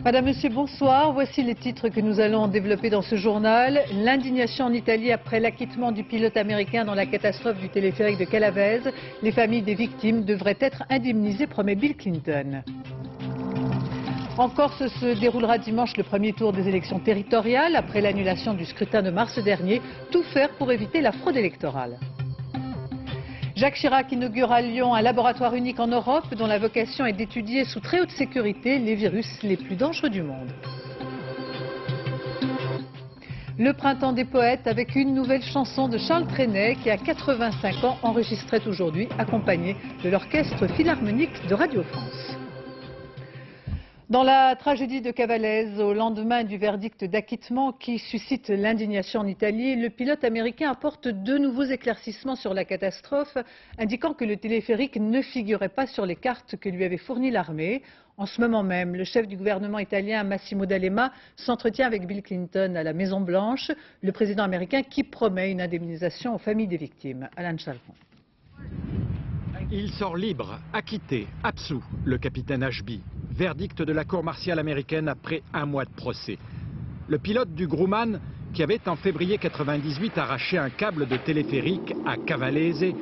Madame, Monsieur, bonsoir. Voici les titres que nous allons développer dans ce journal. L'indignation en Italie après l'acquittement du pilote américain dans la catastrophe du téléphérique de Calavese. Les familles des victimes devraient être indemnisées, promet Bill Clinton. En Corse se déroulera dimanche le premier tour des élections territoriales. Après l'annulation du scrutin de mars dernier, tout faire pour éviter la fraude électorale. Jacques Chirac inaugure à Lyon un laboratoire unique en Europe dont la vocation est d'étudier sous très haute sécurité les virus les plus dangereux du monde. Le printemps des poètes avec une nouvelle chanson de Charles Trenet qui a 85 ans enregistrait aujourd'hui accompagné de l'orchestre philharmonique de Radio France. Dans la tragédie de Cavalese, au lendemain du verdict d'acquittement qui suscite l'indignation en Italie, le pilote américain apporte de nouveaux éclaircissements sur la catastrophe, indiquant que le téléphérique ne figurait pas sur les cartes que lui avait fournies l'armée. En ce moment même, le chef du gouvernement italien, Massimo D'Alema, s'entretient avec Bill Clinton à la Maison-Blanche, le président américain qui promet une indemnisation aux familles des victimes. Alain Chalfon. Il sort libre, acquitté, absous, le capitaine Ashby. Verdict de la cour martiale américaine après un mois de procès. Le pilote du Grumman, qui avait en février 98 arraché un câble de téléphérique à Cavalese,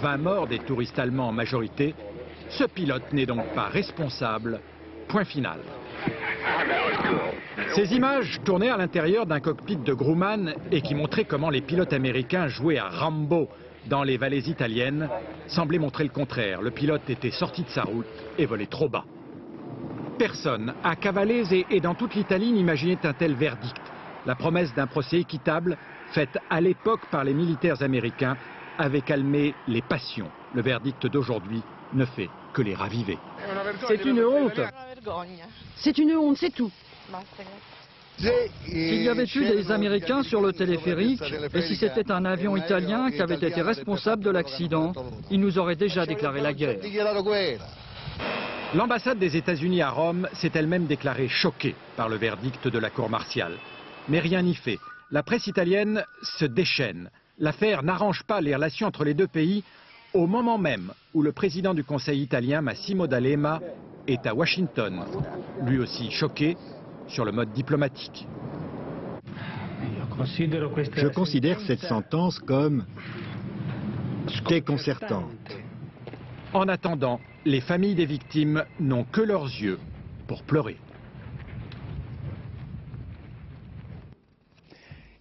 20 morts des touristes allemands en majorité, ce pilote n'est donc pas responsable. Point final. Ces images tournées à l'intérieur d'un cockpit de Grumman et qui montraient comment les pilotes américains jouaient à Rambo dans les vallées italiennes semblaient montrer le contraire. Le pilote était sorti de sa route et volait trop bas. Personne, à Cavalese et dans toute l'Italie, n'imaginait un tel verdict. La promesse d'un procès équitable, faite à l'époque par les militaires américains, avait calmé les passions. Le verdict d'aujourd'hui ne fait que les raviver. C'est une honte. C'est une honte, c'est tout. S'il y avait eu des Américains sur le téléphérique, et si c'était un avion italien qui avait été responsable de l'accident, ils nous auraient déjà déclaré la guerre. L'ambassade des États-Unis à Rome s'est elle-même déclarée choquée par le verdict de la cour martiale. Mais rien n'y fait. La presse italienne se déchaîne. L'affaire n'arrange pas les relations entre les deux pays au moment même où le président du Conseil italien, Massimo D'Alema, est à Washington, lui aussi choqué sur le mode diplomatique. Je considère cette sentence comme déconcertante. En attendant, les familles des victimes n'ont que leurs yeux pour pleurer.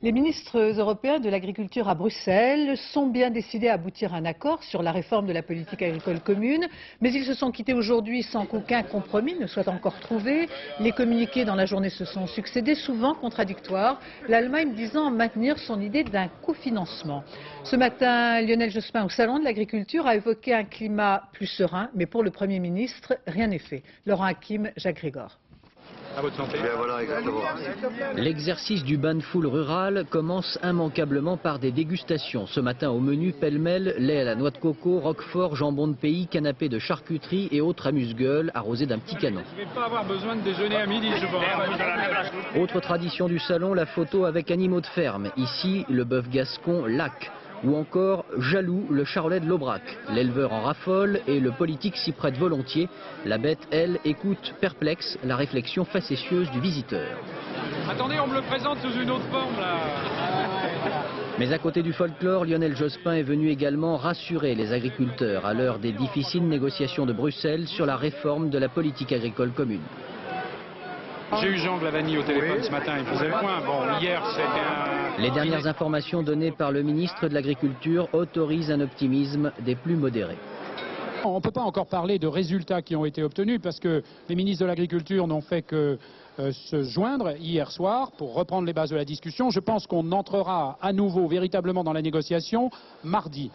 Les ministres européens de l'agriculture à Bruxelles sont bien décidés à aboutir à un accord sur la réforme de la politique agricole commune, mais ils se sont quittés aujourd'hui sans qu'aucun compromis ne soit encore trouvé. Les communiqués dans la journée se sont succédés, souvent contradictoires, l'Allemagne disant maintenir son idée d'un cofinancement. Ce matin, Lionel Jospin, au Salon de l'agriculture, a évoqué un climat plus serein, mais pour le Premier ministre, rien n'est fait. Laurent Hakim, Jacques Grégor. À votre santé. L'exercice du bain de foule rural commence immanquablement par des dégustations. Ce matin au menu, pêle-mêle, lait à la noix de coco, roquefort, jambon de pays, canapé de charcuterie et autres amuse-gueules arrosés d'un petit canon. Je ne vais pas avoir besoin de déjeuner à midi, je pense. Autre tradition du salon, la photo avec animaux de ferme. Ici, le bœuf gascon Lac. Ou encore Jaloux, le charolais de l'Aubrac. L'éleveur en raffole et le politique s'y prête volontiers. La bête, elle, écoute perplexe la réflexion facétieuse du visiteur. Attendez, on me le présente sous une autre forme, là. Mais à côté du folklore, Lionel Jospin est venu également rassurer les agriculteurs à l'heure des difficiles négociations de Bruxelles sur la réforme de la politique agricole commune. J'ai eu Jean Glavany au téléphone ce matin, il faisait le point. Bon, hier, c'était un... Les dernières informations données par le ministre de l'Agriculture autorisent un optimisme des plus modérés. On ne peut pas encore parler de résultats qui ont été obtenus parce que les ministres de l'Agriculture n'ont fait que se joindre hier soir pour reprendre les bases de la discussion. Je pense qu'on entrera à nouveau véritablement dans la négociation mardi.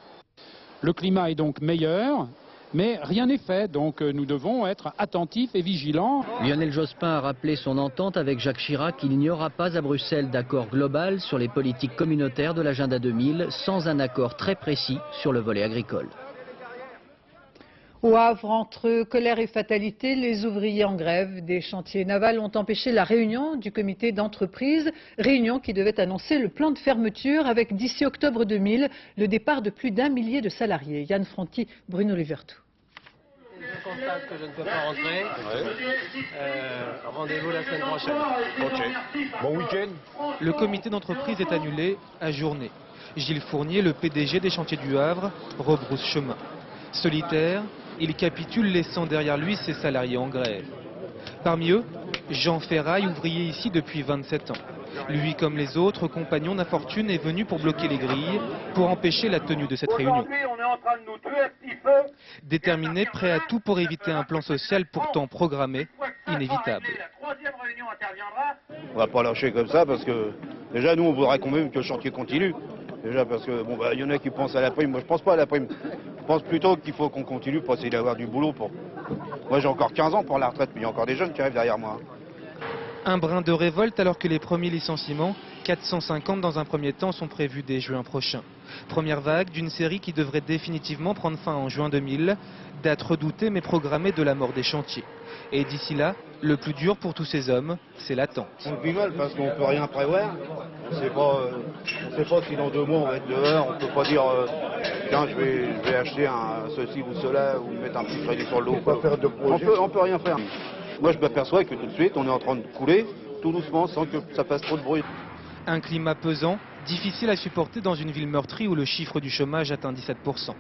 Le climat est donc meilleur. Mais rien n'est fait, donc nous devons être attentifs et vigilants. Lionel Jospin a rappelé son entente avec Jacques Chirac. Il n'y aura pas à Bruxelles d'accord global sur les politiques communautaires de l'agenda 2000 sans un accord très précis sur le volet agricole. Au Havre, entre colère et fatalité, les ouvriers en grève des chantiers navals ont empêché la réunion du comité d'entreprise, réunion qui devait annoncer le plan de fermeture avec d'ici octobre 2000 le départ de plus d'1 millier de salariés. Yann Fronti, Bruno Levertou. Je constate que je ne peux pas rentrer. Rendez-vous la semaine prochaine. Ok. Bon week-end. Le comité d'entreprise est annulé, ajourné. Gilles Fournier, le PDG des chantiers du Havre, rebrousse chemin. Solitaire, il capitule laissant derrière lui ses salariés en grève. Parmi eux, Jean Ferraille, ouvrier ici depuis 27 ans. Lui, comme les autres compagnons d'infortune, est venu pour bloquer les grilles, pour empêcher la tenue de cette réunion. Déterminé, prêt à tout pour éviter un plan social pourtant programmé, inévitable. On va pas lâcher comme ça parce que déjà nous on voudrait quand même que le chantier continue. Déjà parce que bon y en a qui pensent à la prime, moi je pense pas à la prime. Je pense plutôt qu'il faut qu'on continue pour essayer d'avoir du boulot pour. Moi j'ai encore 15 ans pour la retraite, mais il y a encore des jeunes qui arrivent derrière moi. Un brin de révolte alors que les premiers licenciements, 450 dans un premier temps, sont prévus dès juin prochain. Première vague d'une série qui devrait définitivement prendre fin en juin 2000, date redoutée mais programmée de la mort des chantiers. Et d'ici là, le plus dur pour tous ces hommes, c'est l'attente. On vit mal parce qu'on peut rien prévoir. On sait pas si dans 2 mois on va être dehors. On peut pas dire tiens je vais acheter ceci ou cela ou mettre un petit crédit sur le dos. On peut rien faire. Moi je m'aperçois que tout de suite on est en train de couler tout doucement sans que ça fasse trop de bruit. Un climat pesant, difficile à supporter dans une ville meurtrie où le chiffre du chômage atteint 17%.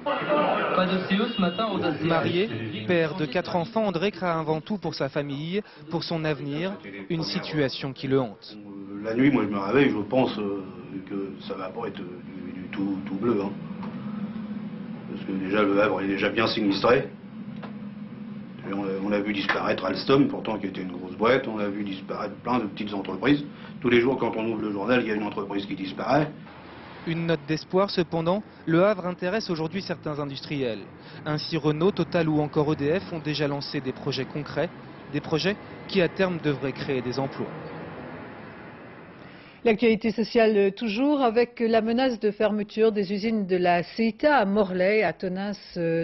Pas de CO ce matin au dossier. Marié, père de 4 enfants, André craint avant tout pour sa famille, pour son avenir, une situation qui le hante. La nuit, moi je me réveille, je pense que ça va pas être du tout bleu. Hein. Parce que déjà le Havre est déjà bien sinistré. Et on a vu disparaître Alstom, pourtant qui était une grosse boîte, on a vu disparaître plein de petites entreprises. Tous les jours quand on ouvre le journal, il y a une entreprise qui disparaît. Une note d'espoir cependant, le Havre intéresse aujourd'hui certains industriels. Ainsi Renault, Total ou encore EDF ont déjà lancé des projets concrets, des projets qui à terme devraient créer des emplois. L'actualité sociale toujours avec la menace de fermeture des usines de la CEITA à Morlaix, à Tonneins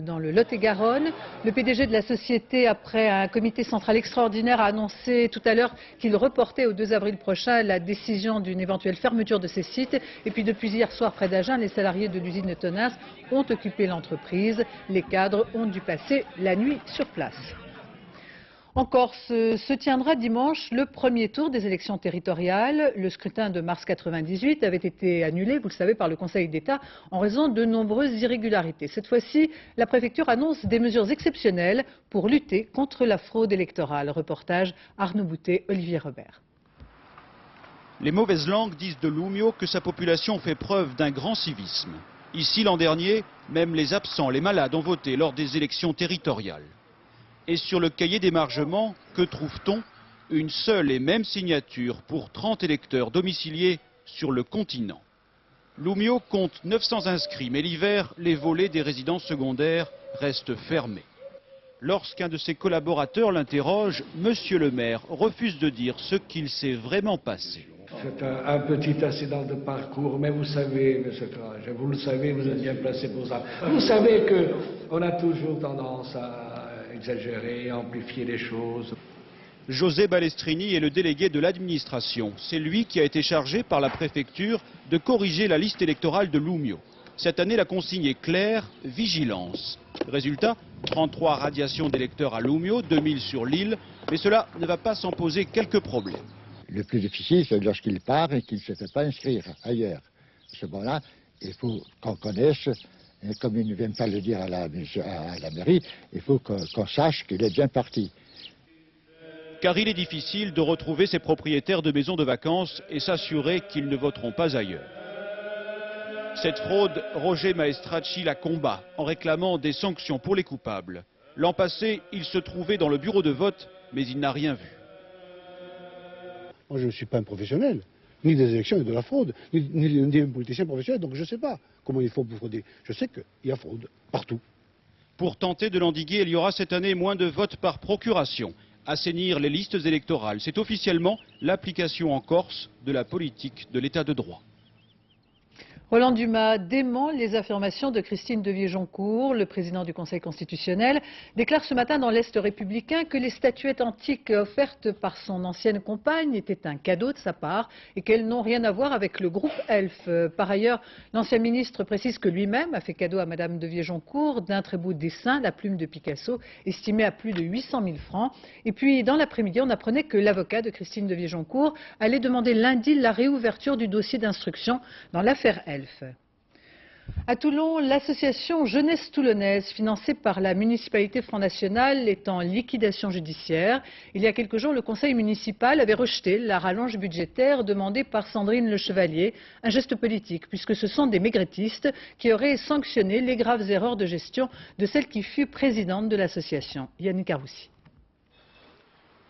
dans le Lot-et-Garonne. Le PDG de la société, après un comité central extraordinaire, a annoncé tout à l'heure qu'il reportait au 2 avril prochain la décision d'une éventuelle fermeture de ces sites. Et puis depuis hier soir près d'Agen, les salariés de l'usine de Tonneins ont occupé l'entreprise. Les cadres ont dû passer la nuit sur place. En Corse se tiendra dimanche le premier tour des élections territoriales. Le scrutin de mars 98 avait été annulé, vous le savez, par le Conseil d'État en raison de nombreuses irrégularités. Cette fois-ci, la préfecture annonce des mesures exceptionnelles pour lutter contre la fraude électorale. Reportage Arnaud Boutet, Olivier Robert. Les mauvaises langues disent de Loumio que sa population fait preuve d'un grand civisme. Ici, l'an dernier, même les absents, les malades ont voté lors des élections territoriales. Et sur le cahier d'émargement, que trouve-t-on? Une seule et même signature pour 30 électeurs domiciliés sur le continent. Loumio compte 900 inscrits, mais l'hiver, les volets des résidences secondaires restent fermés. Lorsqu'un de ses collaborateurs l'interroge, Monsieur le maire refuse de dire ce qu'il s'est vraiment passé. C'est un petit accident de parcours, mais vous savez, monsieur Trage, vous le savez, vous êtes bien placé pour ça. Vous savez qu'on a toujours tendance à exagérer, amplifier les choses. José Balestrini est le délégué de l'administration. C'est lui qui a été chargé par la préfecture de corriger la liste électorale de Loumio. Cette année, la consigne est claire, vigilance. Résultat, 33 radiations d'électeurs à Loumio, 2000 sur l'île, mais cela ne va pas sans poser quelques problèmes. Le plus difficile, c'est lorsqu'il part et qu'il ne se fait pas inscrire ailleurs. À ce moment-là, il faut qu'on connaisse. Et comme ils ne viennent pas le dire à la mairie, il faut qu'on sache qu'il est bien parti. Car il est difficile de retrouver ces propriétaires de maisons de vacances et s'assurer qu'ils ne voteront pas ailleurs. Cette fraude, Roger Maestracci la combat en réclamant des sanctions pour les coupables. L'an passé, il se trouvait dans le bureau de vote, mais il n'a rien vu. Moi, je ne suis pas un professionnel, ni des élections ni de la fraude, ni un politicien professionnel, donc je ne sais pas comment il faut frauder. Je sais qu'il y a fraude partout. Pour tenter de l'endiguer, il y aura cette année moins de votes par procuration. Assainir les listes électorales, c'est officiellement l'application en Corse de la politique de l'état de droit. Roland Dumas dément les affirmations de Christine Devier-Joncourt. Le président du Conseil constitutionnel déclare ce matin dans l'Est républicain que les statuettes antiques offertes par son ancienne compagne étaient un cadeau de sa part et qu'elles n'ont rien à voir avec le groupe Elf. Par ailleurs, l'ancien ministre précise que lui-même a fait cadeau à Madame Devier-Joncourt d'un très beau dessin, la plume de Picasso, estimé à plus de 800 000 francs. Et puis, dans l'après-midi, on apprenait que l'avocat de Christine Devier-Joncourt allait demander lundi la réouverture du dossier d'instruction dans l'affaire Elf. À Toulon, l'association Jeunesse Toulonnaise, financée par la municipalité Front National, est en liquidation judiciaire. Il y a quelques jours, le conseil municipal avait rejeté la rallonge budgétaire demandée par Sandrine Le Chevalier, un geste politique, puisque ce sont des maigretistes qui auraient sanctionné les graves erreurs de gestion de celle qui fut présidente de l'association, Yannick Aroussi.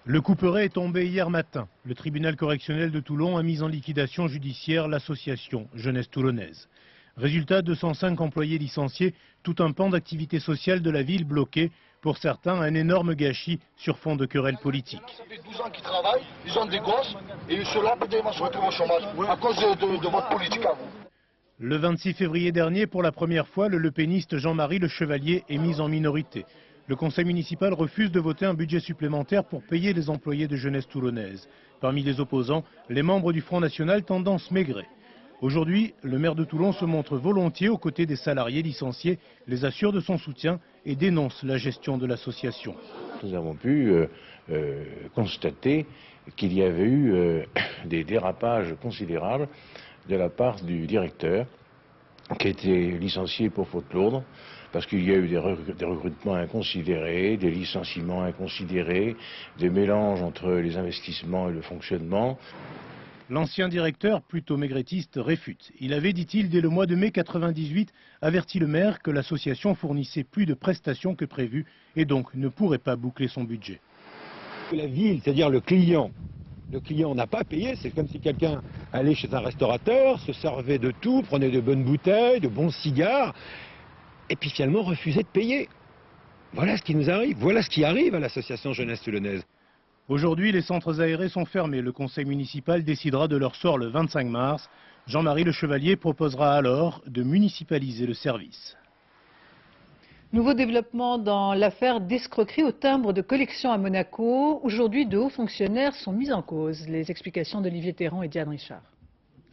Le couperet est tombé hier matin. Le tribunal correctionnel de Toulon a mis en liquidation judiciaire l'association Jeunesse Toulonnaise. Résultat, 205 employés licenciés, tout un pan d'activité sociale de la ville bloqué. Pour certains, un énorme gâchis sur fond de querelles politiques. Ça fait 12 ans qu'ils travaillent, ils ont des gosses, et ceux-là, ils se retrouvent au chômage à cause de votre politique à vous. Le 26 février dernier, pour la première fois, le lepéniste Jean-Marie Le Chevalier est mis en minorité. Le conseil municipal refuse de voter un budget supplémentaire pour payer les employés de Jeunesse Toulonnaise. Parmi les opposants, les membres du Front National tendance maigrée. Aujourd'hui, le maire de Toulon se montre volontiers aux côtés des salariés licenciés, les assure de son soutien et dénonce la gestion de l'association. Nous avons pu constater qu'il y avait eu des dérapages considérables de la part du directeur qui a été licencié pour faute lourde, parce qu'il y a eu des recrutements inconsidérés, des licenciements inconsidérés, des mélanges entre les investissements et le fonctionnement. L'ancien directeur, plutôt maigretiste, réfute. Il avait, dit-il, dès le mois de mai 1998, averti le maire que l'association fournissait plus de prestations que prévu et donc ne pourrait pas boucler son budget. La ville, c'est-à-dire le client n'a pas payé. C'est comme si quelqu'un allait chez un restaurateur, se servait de tout, prenait de bonnes bouteilles, de bons cigares, et puis finalement refusait de payer. Voilà ce qui nous arrive, voilà ce qui arrive à l'association Jeunesse Toulonnaise. Aujourd'hui, les centres aérés sont fermés. Le conseil municipal décidera de leur sort le 25 mars. Jean-Marie Le Chevalier proposera alors de municipaliser le service. Nouveau développement dans l'affaire d'escroquerie au timbre de collection à Monaco. Aujourd'hui, de hauts fonctionnaires sont mis en cause. Les explications d'Olivier Théron et Diane Richard.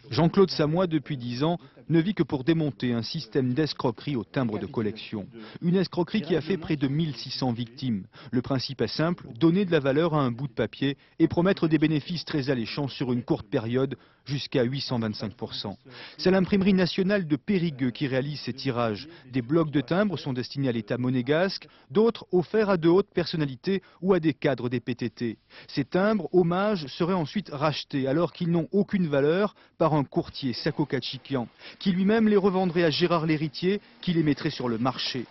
Jean-Claude Samoy, depuis 10 ans, ne vit que pour démonter un système d'escroquerie au timbre de collection. Une escroquerie qui a fait près de 1600 victimes. Le principe est simple, donner de la valeur à un bout de papier et promettre des bénéfices très alléchants sur une courte période, jusqu'à 825%. C'est l'imprimerie nationale de Périgueux qui réalise ces tirages. Des blocs de timbres sont destinés à l'État monégasque, d'autres offerts à de hautes personnalités ou à des cadres des PTT. Ces timbres, hommages, seraient ensuite rachetés alors qu'ils n'ont aucune valeur par un courtier, Sako Kachikian, qui lui-même les revendrait à Gérard l'héritier, qui les mettrait sur le marché.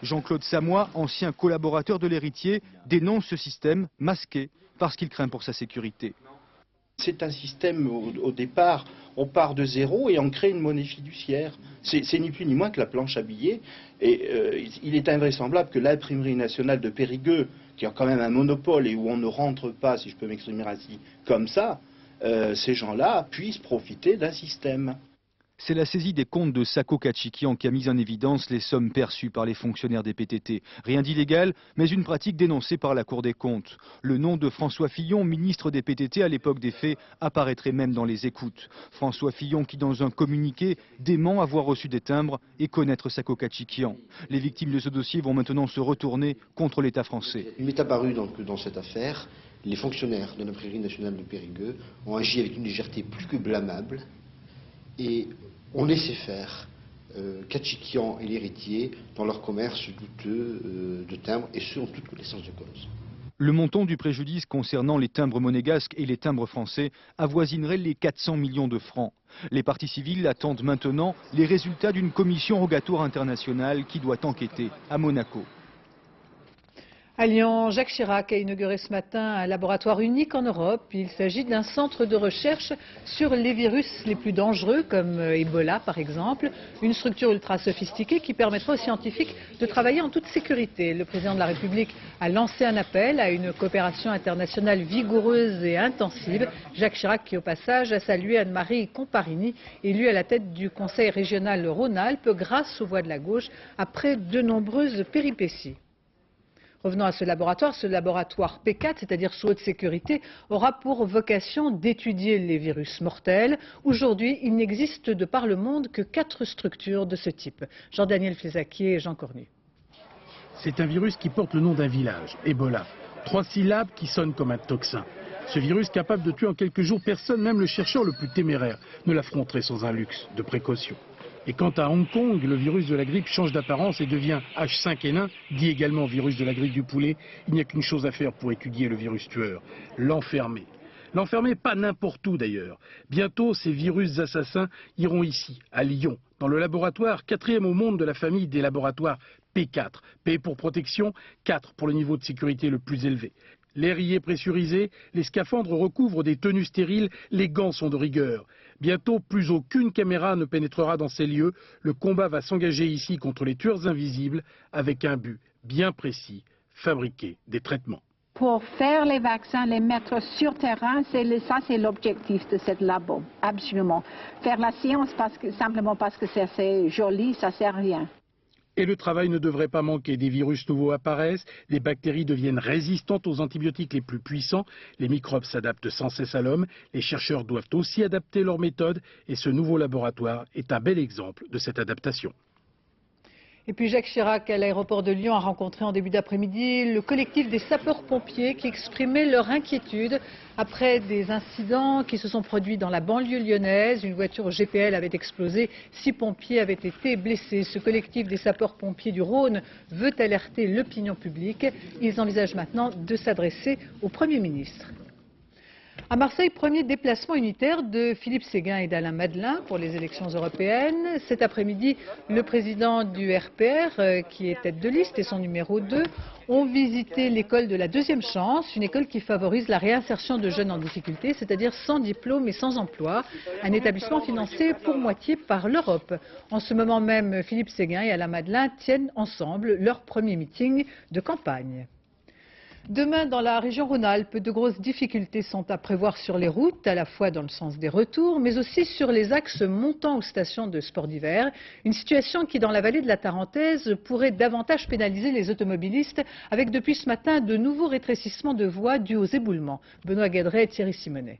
Jean-Claude Samoy, ancien collaborateur de l'héritier, dénonce ce système masqué parce qu'il craint pour sa sécurité. C'est un système, au départ, on part de zéro et on crée une monnaie fiduciaire. C'est ni plus ni moins que la planche à billets. Et il est invraisemblable que l'imprimerie nationale de Périgueux, qui a quand même un monopole et où on ne rentre pas, si je peux m'exprimer ainsi, comme ça, ces gens-là puissent profiter d'un système. C'est la saisie des comptes de Sako Kachikian qui a mis en évidence les sommes perçues par les fonctionnaires des PTT. Rien d'illégal, mais une pratique dénoncée par la Cour des comptes. Le nom de François Fillon, ministre des PTT à l'époque des faits, apparaîtrait même dans les écoutes. François Fillon qui, dans un communiqué, dément avoir reçu des timbres et connaître Sako Kachikian. Les victimes de ce dossier vont maintenant se retourner contre l'État français. Il m'est apparu que dans cette affaire, les fonctionnaires de l'imprimerie nationale de Périgueux ont agi avec une légèreté plus que blâmable et ont laissé faire Kachikian et l'héritier dans leur commerce douteux de timbres, et ce en toute connaissance de cause. Le montant du préjudice concernant les timbres monégasques et les timbres français avoisinerait les 400 millions de francs. Les parties civiles attendent maintenant les résultats d'une commission rogatoire internationale qui doit enquêter à Monaco. À Lyon, Jacques Chirac a inauguré ce matin un laboratoire unique en Europe. Il s'agit d'un centre de recherche sur les virus les plus dangereux, comme Ebola par exemple. Une structure ultra sophistiquée qui permettra aux scientifiques de travailler en toute sécurité. Le président de la République a lancé un appel à une coopération internationale vigoureuse et intensive. Jacques Chirac qui au passage a salué Anne-Marie Comparini, élue à la tête du Conseil régional Rhône-Alpes grâce aux voix de la gauche après de nombreuses péripéties. Revenons à ce laboratoire P4, c'est-à-dire sous haute sécurité, aura pour vocation d'étudier les virus mortels. Aujourd'hui, il n'existe de par le monde que 4 structures de ce type. Jean-Daniel Flézaquier et Jean Cornu. C'est un virus qui porte le nom d'un village, Ebola. 3 syllabes qui sonnent comme un tocsin. Ce virus capable de tuer en quelques jours, personne, même le chercheur le plus téméraire, ne l'affronterait sans un luxe de précaution. Et quant à Hong Kong, le virus de la grippe change d'apparence et devient H5N1, dit également virus de la grippe du poulet. Il n'y a qu'une chose à faire pour étudier le virus tueur, l'enfermer. L'enfermer pas n'importe où d'ailleurs. Bientôt, ces virus assassins iront ici, à Lyon, dans le laboratoire 4e au monde de la famille des laboratoires P4. P pour protection, 4 pour le niveau de sécurité le plus élevé. L'air y est pressurisé, les scaphandres recouvrent des tenues stériles, les gants sont de rigueur. Bientôt, plus aucune caméra ne pénétrera dans ces lieux. Le combat va s'engager ici contre les tueurs invisibles avec un but bien précis, fabriquer des traitements. Pour faire les vaccins, les mettre sur terrain, ça c'est l'objectif de cette labo, absolument. Faire la science simplement parce que c'est assez joli, ça ne sert à rien. Et le travail ne devrait pas manquer. Des virus nouveaux apparaissent, des bactéries deviennent résistantes aux antibiotiques les plus puissants, les microbes s'adaptent sans cesse à l'homme, les chercheurs doivent aussi adapter leurs méthodes et ce nouveau laboratoire est un bel exemple de cette adaptation. Et puis Jacques Chirac, à l'aéroport de Lyon, a rencontré en début d'après-midi le collectif des sapeurs-pompiers qui exprimaient leur inquiétude après des incidents qui se sont produits dans la banlieue lyonnaise. Une voiture GPL avait explosé, 6 pompiers avaient été blessés. Ce collectif des sapeurs-pompiers du Rhône veut alerter l'opinion publique. Ils envisagent maintenant de s'adresser au Premier ministre. À Marseille, premier déplacement unitaire de Philippe Séguin et d'Alain Madelin pour les élections européennes. Cet après-midi, le président du RPR, qui est tête de liste, et son numéro 2, ont visité l'école de la deuxième chance, une école qui favorise la réinsertion de jeunes en difficulté, c'est-à-dire sans diplôme et sans emploi, un établissement financé pour moitié par l'Europe. En ce moment même, Philippe Séguin et Alain Madelin tiennent ensemble leur premier meeting de campagne. Demain, dans la région Rhône-Alpes, de grosses difficultés sont à prévoir sur les routes, à la fois dans le sens des retours, mais aussi sur les axes montant aux stations de sport d'hiver. Une situation qui, dans la vallée de la Tarentaise, pourrait davantage pénaliser les automobilistes, avec depuis ce matin de nouveaux rétrécissements de voies dus aux éboulements. Benoît Guédret et Thierry Simonet.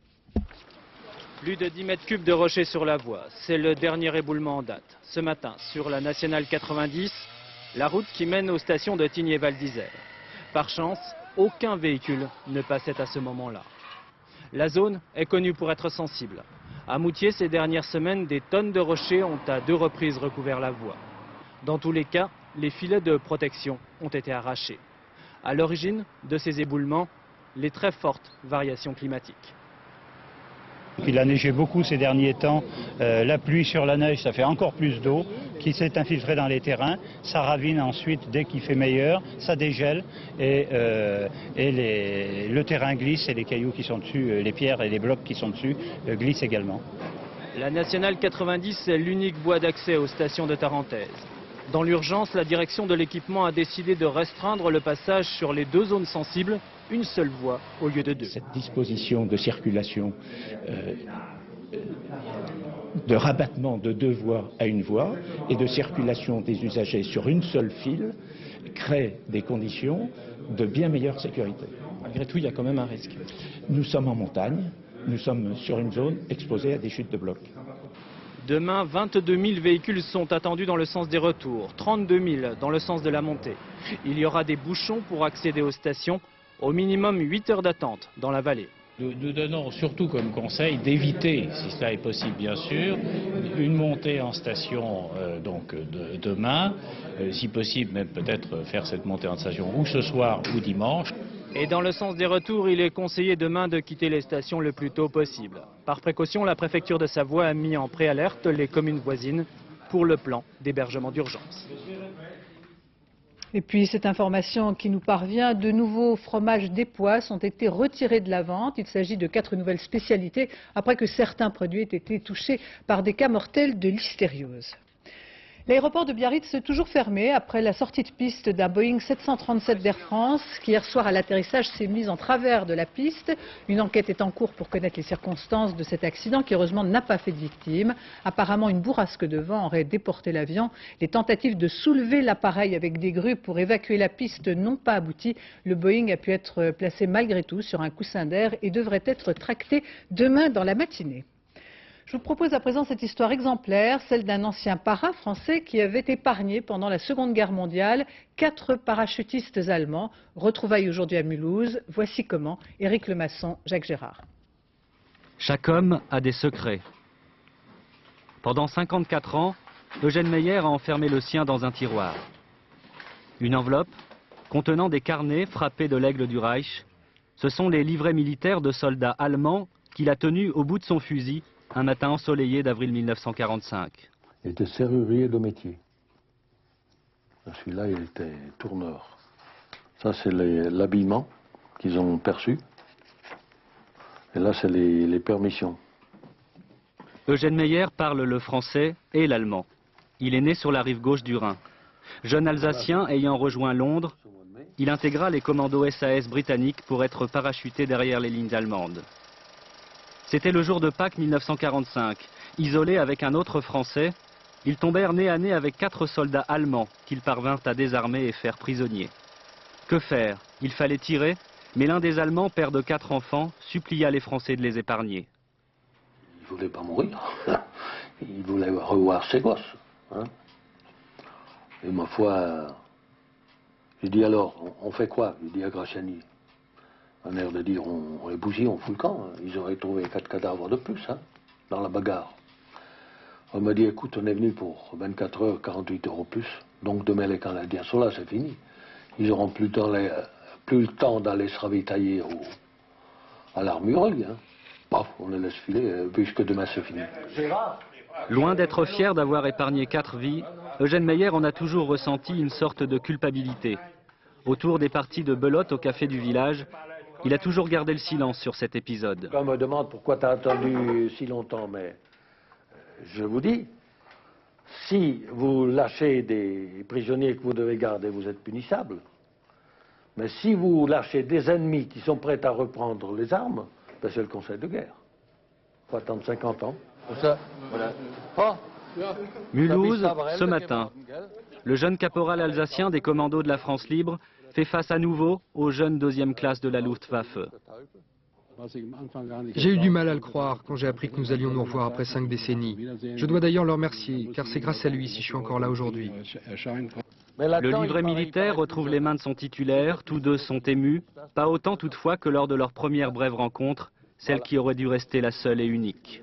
Plus de 10 mètres cubes de rochers sur la voie. C'est le dernier éboulement en date. Ce matin, sur la nationale 90, la route qui mène aux stations de Tignes et Val d'Isère. Par chance, aucun véhicule ne passait à ce moment-là. La zone est connue pour être sensible. À Moutier, ces dernières semaines, des tonnes de rochers ont à 2 reprises recouvert la voie. Dans tous les cas, les filets de protection ont été arrachés. À l'origine de ces éboulements, les très fortes variations climatiques. Il a neigé beaucoup ces derniers temps. La pluie sur la neige, ça fait encore plus d'eau qui s'est infiltrée dans les terrains. Ça ravine ensuite dès qu'il fait meilleur, ça dégèle et le terrain glisse et les cailloux qui sont dessus, les pierres et les blocs qui sont dessus glissent également. La nationale 90 est l'unique voie d'accès aux stations de Tarentaise. Dans l'urgence, la direction de l'équipement a décidé de restreindre le passage sur les 2 zones sensibles, une seule voie au lieu de 2. Cette disposition de circulation, de rabattement de 2 voies à 1 voie et de circulation des usagers sur une seule file crée des conditions de bien meilleure sécurité. Malgré tout, il y a quand même un risque. Nous sommes en montagne, nous sommes sur une zone exposée à des chutes de blocs. Demain, 22 000 véhicules sont attendus dans le sens des retours, 32 000 dans le sens de la montée. Il y aura des bouchons pour accéder aux stations, au minimum 8 heures d'attente dans la vallée. Nous donnons surtout comme conseil d'éviter, si cela est possible bien sûr, une montée en station demain, si possible même peut-être faire cette montée en station ou ce soir ou dimanche. Et dans le sens des retours, il est conseillé demain de quitter les stations le plus tôt possible. Par précaution, la préfecture de Savoie a mis en préalerte les communes voisines pour le plan d'hébergement d'urgence. Et puis cette information qui nous parvient, de nouveaux fromages d'Époisses ont été retirés de la vente. Il s'agit de 4 nouvelles spécialités après que certains produits aient été touchés par des cas mortels de listériose. L'aéroport de Biarritz est toujours fermé après la sortie de piste d'un Boeing 737 d'Air France qui hier soir à l'atterrissage s'est mis en travers de la piste. Une enquête est en cours pour connaître les circonstances de cet accident qui heureusement n'a pas fait de victimes. Apparemment une bourrasque de vent aurait déporté l'avion. Les tentatives de soulever l'appareil avec des grues pour évacuer la piste n'ont pas abouti. Le Boeing a pu être placé malgré tout sur un coussin d'air et devrait être tracté demain dans la matinée. Je vous propose à présent cette histoire exemplaire, celle d'un ancien para français qui avait épargné pendant la Seconde Guerre mondiale 4 parachutistes allemands. Retrouvailles aujourd'hui à Mulhouse. Voici comment. Éric Lemasson, Jacques Gérard. Chaque homme a des secrets. Pendant 54 ans, Eugène Meyer a enfermé le sien dans un tiroir. Une enveloppe contenant des carnets frappés de l'aigle du Reich. Ce sont les livrets militaires de soldats allemands qu'il a tenus au bout de son fusil un matin ensoleillé d'avril 1945. Il était serrurier de métier. Celui-là, il était tourneur. Ça, c'est l'habillement qu'ils ont perçu. Et là, c'est les permissions. Eugène Meyer parle le français et l'allemand. Il est né sur la rive gauche du Rhin. Jeune Alsacien ayant rejoint Londres, il intégra les commandos SAS britanniques pour être parachuté derrière les lignes allemandes. C'était le jour de Pâques 1945. Isolés avec un autre Français, ils tombèrent nez à nez avec 4 soldats allemands qu'ils parvinrent à désarmer et faire prisonniers. Que faire? Il fallait tirer, mais l'un des Allemands, père de 4 enfants, supplia les Français de les épargner. Il ne voulait pas mourir. Il voulait revoir ses gosses. Hein. Et ma foi, j'ai dit alors, on fait quoi? J'ai dit à Graciani. Un air de dire, on les bousille, on fout le camp. Ils auraient trouvé 4 cadavres de plus, hein, dans la bagarre. On m'a dit, écoute, on est venu pour 24 heures, 48 euros plus. Donc demain, les Canadiens sont là, c'est fini. Ils n'auront plus le temps d'aller se ravitailler à l'armurerie. Hein. Paf, on les laisse filer, puisque demain, c'est fini. Loin d'être fier d'avoir épargné 4 vies, Eugène Meyer en a toujours ressenti une sorte de culpabilité. Autour des parties de belote au café du village, il a toujours gardé le silence sur cet épisode. On me demande pourquoi tu as attendu si longtemps, mais je vous dis, si vous lâchez des prisonniers que vous devez garder, vous êtes punissable. Mais si vous lâchez des ennemis qui sont prêts à reprendre les armes, ben c'est le conseil de guerre. Il faut attendre 50 ans. Mulhouse, ce matin, le jeune caporal alsacien des commandos de la France libre fait face à nouveau aux jeunes 2e classe de la Luftwaffe. J'ai eu du mal à le croire quand j'ai appris que nous allions nous revoir après 5 décennies. Je dois d'ailleurs le remercier, car c'est grâce à lui si je suis encore là aujourd'hui. Le livret militaire retrouve les mains de son titulaire, tous deux sont émus, pas autant toutefois que lors de leur première brève rencontre, celle qui aurait dû rester la seule et unique.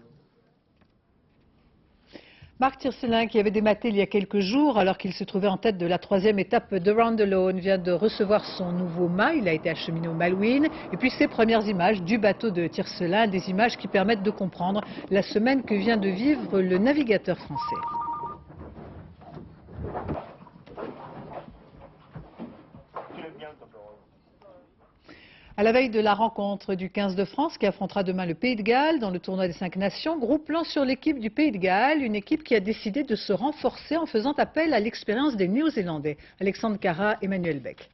Marc Tiercelin, qui avait dématé il y a quelques jours, alors qu'il se trouvait en tête de la 3e étape de Round Alone, vient de recevoir son nouveau mât. Il a été acheminé au Malouine. Et puis ces premières images du bateau de Tiercelin, des images qui permettent de comprendre la semaine que vient de vivre le navigateur français. À la veille de la rencontre du 15 de France qui affrontera demain le Pays de Galles dans le tournoi des 5 nations, gros plan sur l'équipe du Pays de Galles, une équipe qui a décidé de se renforcer en faisant appel à l'expérience des Néo-Zélandais. Alexandre Cara, Emmanuel Beck.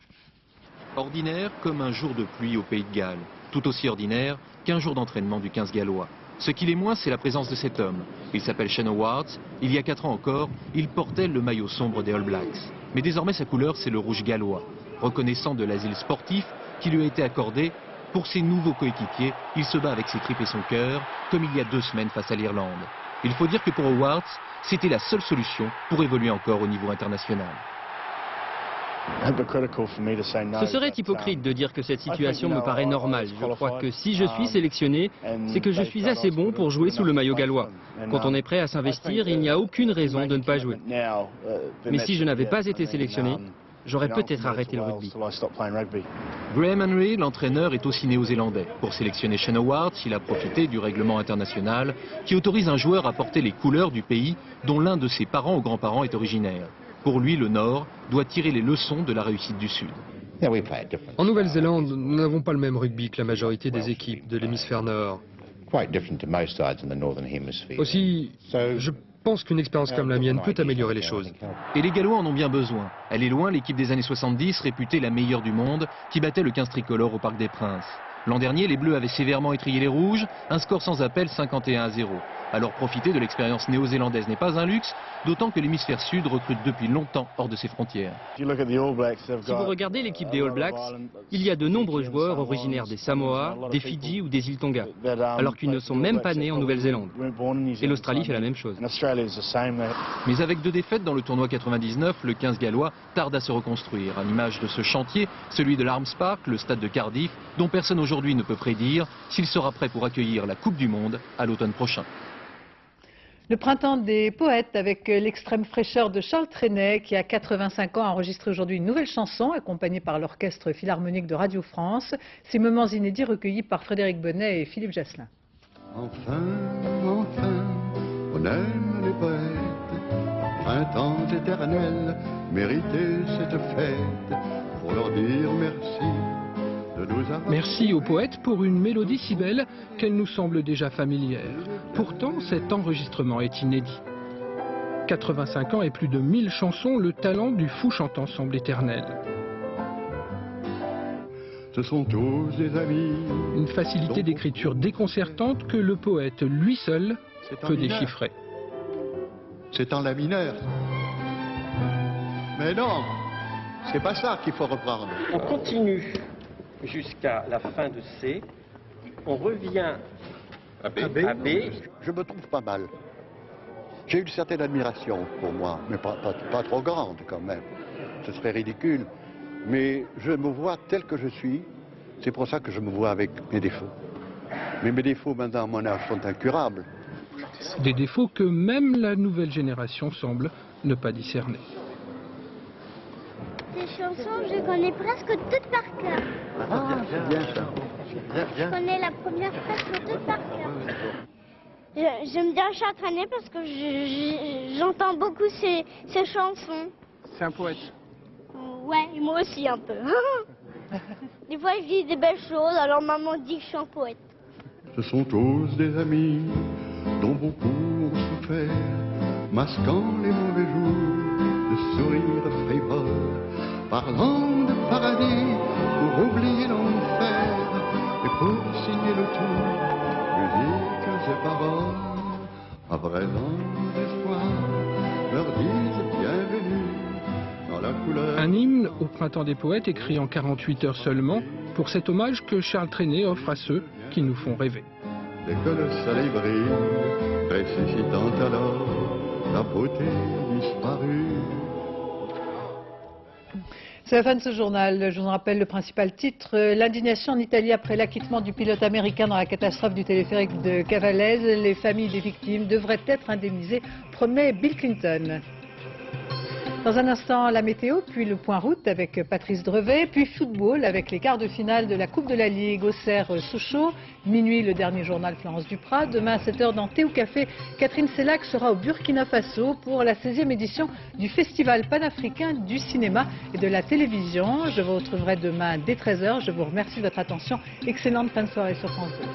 Ordinaire comme un jour de pluie au Pays de Galles, tout aussi ordinaire qu'un jour d'entraînement du 15 gallois. Ce qu'il est moins, c'est la présence de cet homme. Il s'appelle Shane Howard. Il y a 4 ans encore, il portait le maillot sombre des All Blacks. Mais désormais, sa couleur, c'est le rouge gallois. Reconnaissant de l'asile sportif qui lui a été accordé pour ses nouveaux coéquipiers, il se bat avec ses tripes et son cœur, comme il y a 2 semaines face à l'Irlande. Il faut dire que pour Howard, c'était la seule solution pour évoluer encore au niveau international. Ce serait hypocrite de dire que cette situation me paraît normale. Je crois que si je suis sélectionné, c'est que je suis assez bon pour jouer sous le maillot gallois. Quand on est prêt à s'investir, il n'y a aucune raison de ne pas jouer. Mais si je n'avais pas été sélectionné, j'aurais peut-être arrêté le rugby. Graham Henry, l'entraîneur, est aussi néo-zélandais. Pour sélectionner Shane Howard, il a profité du règlement international qui autorise un joueur à porter les couleurs du pays dont l'un de ses parents ou grands-parents est originaire. Pour lui, le Nord doit tirer les leçons de la réussite du Sud. En Nouvelle-Zélande, nous n'avons pas le même rugby que la majorité des équipes de l'hémisphère Nord. Aussi, je pense qu'une expérience comme la mienne peut améliorer les choses. Et les Gallois en ont bien besoin. Elle est loin l'équipe des années 70, réputée la meilleure du monde, qui battait le 15 tricolore au Parc des Princes. L'an dernier, les Bleus avaient sévèrement étrillé les Rouges, un score sans appel 51-0. Alors profiter de l'expérience néo-zélandaise n'est pas un luxe, d'autant que l'hémisphère sud recrute depuis longtemps hors de ses frontières. Si vous regardez l'équipe des All Blacks, il y a de nombreux joueurs originaires des Samoa, des Fidji ou des îles Tonga, alors qu'ils ne sont même pas nés en Nouvelle-Zélande. Et l'Australie fait la même chose. Mais avec 2 défaites dans le tournoi 99, le 15 gallois tarde à se reconstruire. À l'image de ce chantier, celui de l'Arms Park, le stade de Cardiff, dont personne aujourd'hui ne peut prédire s'il sera prêt pour accueillir la Coupe du Monde à l'automne prochain. Le printemps des poètes avec l'extrême fraîcheur de Charles Trenet qui à 85 ans a enregistré aujourd'hui une nouvelle chanson accompagnée par l'Orchestre Philharmonique de Radio France. Ces moments inédits recueillis par Frédéric Bonnet et Philippe Jasselin. Enfin, on aime les poètes, printemps éternel, méritez cette fête pour leur dire merci. Merci aux poètes pour une mélodie si belle qu'elle nous semble déjà familière. Pourtant, cet enregistrement est inédit. 85 ans et plus de 1000 chansons, le talent du fou chantant semble éternel. Ce sont tous des amis. Une facilité d'écriture déconcertante que le poète, lui seul, peut déchiffrer. C'est en la mineur. Mais non, c'est pas ça qu'il faut reprendre. On continue jusqu'à la fin de C, on revient à B. Je me trouve pas mal. J'ai une certaine admiration pour moi, mais pas trop grande quand même. Ce serait ridicule. Mais je me vois tel que je suis. C'est pour ça que je me vois avec mes défauts. Mais mes défauts maintenant à mon âge sont incurables. Des défauts que même la nouvelle génération semble ne pas discerner. Ces chansons, je connais presque toutes par cœur. Ah, c'est bien ça. Je connais la première presque toute par cœur. J'aime bien Charles Trenet parce que j'entends beaucoup ses chansons. C'est un poète. Ouais, et moi aussi un peu. Des fois, je dis des belles choses, alors maman dit que je suis un poète. Ce sont tous des amis dont beaucoup ont souffert, masquant les mauvais jours de sourires frivoles, parlant de paradis pour oublier l'enfer et pour signer le tout, musique et paroles, à présent d'espoir, leur disent bienvenue dans la couleur. Un hymne au printemps des poètes écrit en 48 heures seulement pour cet hommage que Charles Trenet offre à ceux qui nous font rêver. Dès que le soleil brille, ressuscitant alors la beauté disparue. C'est la fin de ce journal. Je vous rappelle le principal titre. L'indignation en Italie après l'acquittement du pilote américain dans la catastrophe du téléphérique de Cavallese. Les familles des victimes devraient être indemnisées, promet Bill Clinton. Dans un instant, la météo, puis le point route avec Patrice Drevet, puis football avec les quarts de finale de la Coupe de la Ligue, Auxerre-Sochaux. Minuit, le dernier journal Florence Duprat. Demain à 7h dans Thé ou Café, Catherine Sellac sera au Burkina Faso pour la 16e édition du Festival panafricain du cinéma et de la télévision. Je vous retrouverai demain dès 13h. Je vous remercie de votre attention. Excellente fin de soirée sur France 2.